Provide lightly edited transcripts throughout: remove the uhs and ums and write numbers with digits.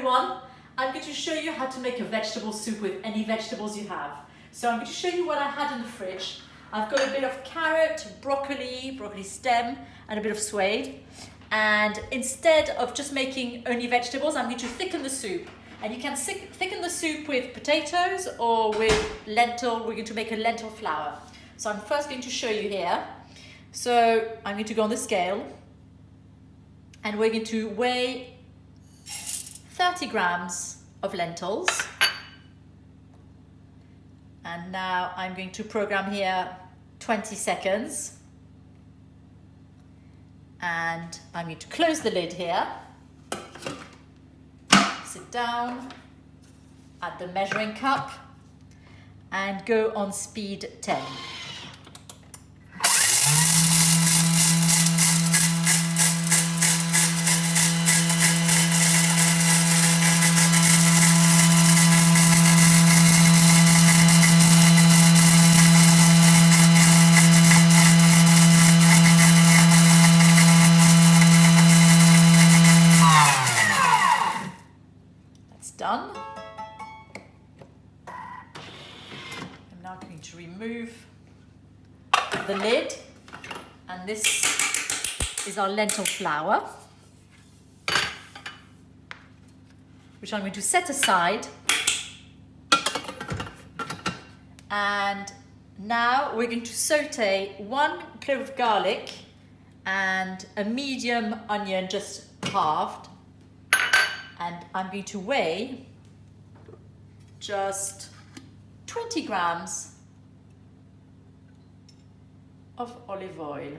everyone. I'm going to show you how to make a vegetable soup with any vegetables you have. So I'm going to show you what I had in the fridge. I've got a bit of carrot, broccoli stem, and a bit of swede. And instead of just making only vegetables, I'm going to thicken the soup. And you can thicken the soup with potatoes or with lentil. We're going to make a lentil flour. So I'm first going to show you here. So I'm going to go on the scale. And we're going to weigh 30 grams of lentils. And now I'm going to program here 20 seconds. And I'm going to close the lid here. Sit down, add the measuring cup, and go on speed 10. Done. I'm now going to remove the lid, and this is our lentil flour, which I'm going to set aside. And now we're going to saute 1 clove of garlic and a medium onion just halved. And I'm going to weigh just 20 grams of olive oil.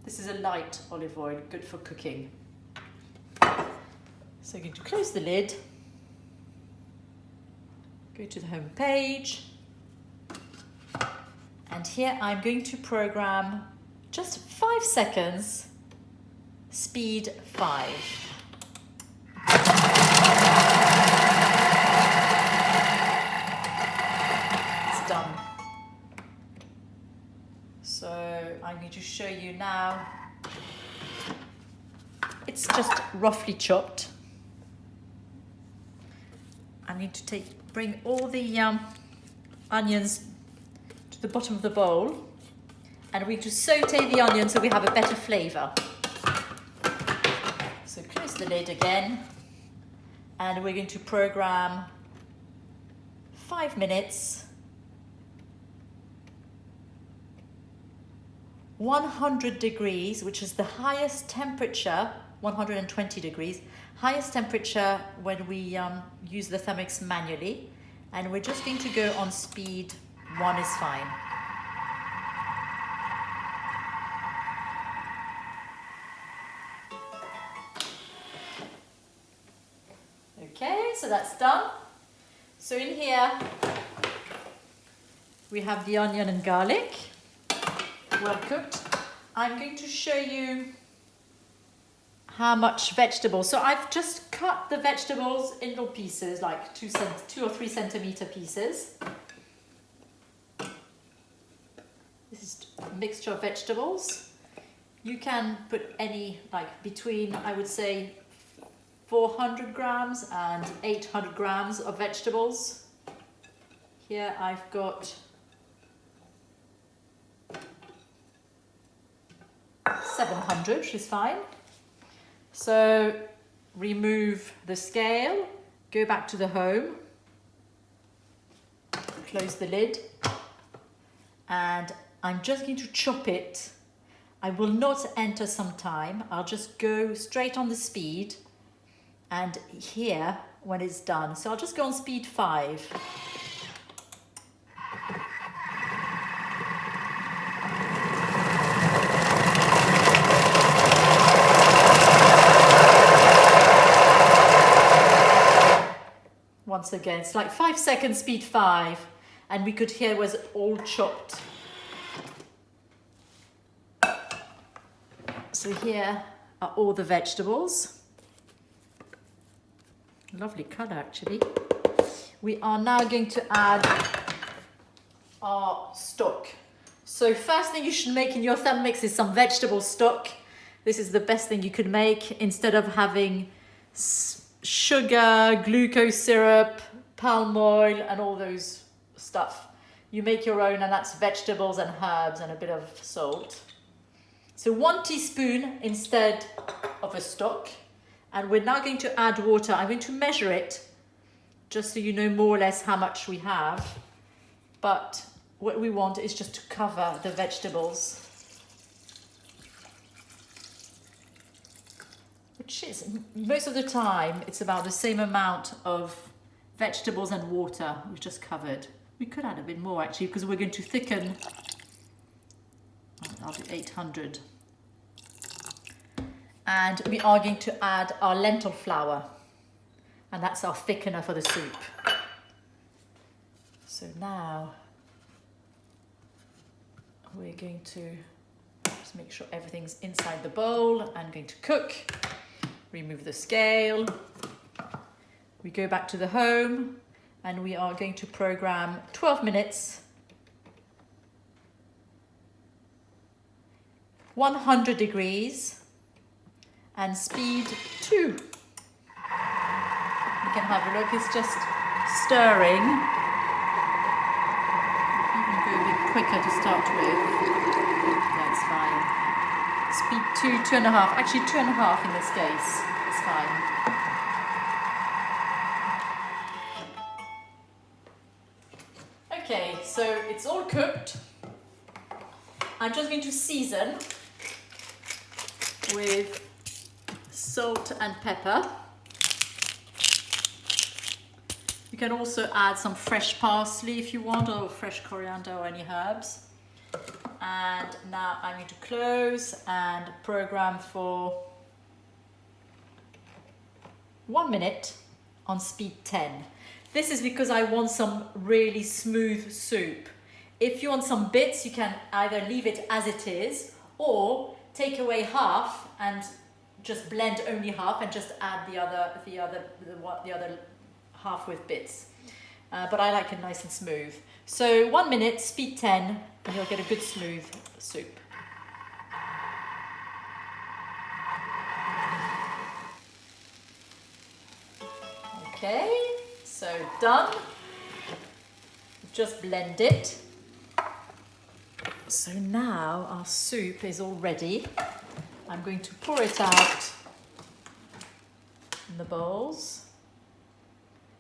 This is a light olive oil, good for cooking. So I'm going to close the lid, go to the home page, and here I'm going to program just 5 seconds, speed 5. Done. So I'm going to show you now. It's just roughly chopped. I need to bring all the onions to the bottom of the bowl, and we're going to saute the onions so we have a better flavour. So close the lid again, and we're going to program 5 minutes. 100 degrees, which is the highest temperature, 120 degrees, highest temperature when we use the Thermomix manually. And we're just going to go on speed 1 is fine. Okay, so that's done. So in here, we have the onion and garlic. Well cooked. I'm going to show you how much vegetables. So I've just cut the vegetables in little pieces, like 2 or 3 centimeter pieces. This is a mixture of vegetables. You can put any, like between, I would say, 400 grams and 800 grams of vegetables. Here I've got 700, which is fine. So remove the scale, go back to the home, close the lid, and I'm just going to chop it. I will not enter some time. I'll just go straight on the speed and here when it's done. So I'll just go on speed 5. Once again, it's like 5 seconds, speed 5, and we could hear it was all chopped. So here are all the vegetables. Lovely colour actually. We are now going to add our stock. So first thing you should make in your Thermomix is some vegetable stock. This is the best thing you could make instead of having sugar, glucose syrup, palm oil, and all those stuff. You make your own, and that's vegetables and herbs and a bit of salt. So 1 teaspoon instead of a stock. And we're now going to add water. I'm going to measure it just so you know more or less how much we have. But what we want is just to cover the vegetables. Which is, most of the time, it's about the same amount of vegetables and water we've just covered. We could add a bit more actually, because we're going to thicken. I'll do 800. And we are going to add our lentil flour. And that's our thickener for the soup. So now we're going to just make sure everything's inside the bowl. I'm going to cook. Remove the scale. We go back to the home and we are going to program 12 minutes, 100 degrees, and speed 2. You can have a look, it's just stirring. Even go a bit quicker to start with. That's fine. Speed 2, 2.5, actually 2.5 in this case. It's fine. Okay, so it's all cooked. I'm just going to season with salt and pepper. You can also add some fresh parsley if you want, or fresh coriander or any herbs. And now I'm going to close and program for 1 minute on speed 10. This is because I want some really smooth soup. If you want some bits, you can either leave it as it is or take away half and just blend only half and just add the other half with bits. But I like it nice and smooth. So 1 minute, speed 10, and you'll get a good smooth soup. Okay, so done. Just blend it. So now our soup is all ready. I'm going to pour it out in the bowls.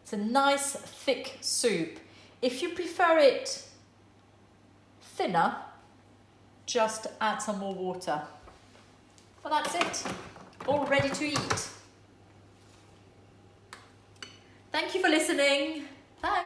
It's a nice thick soup. If you prefer it thinner, just add some more water. But that's it, all ready to eat. Thank you for listening.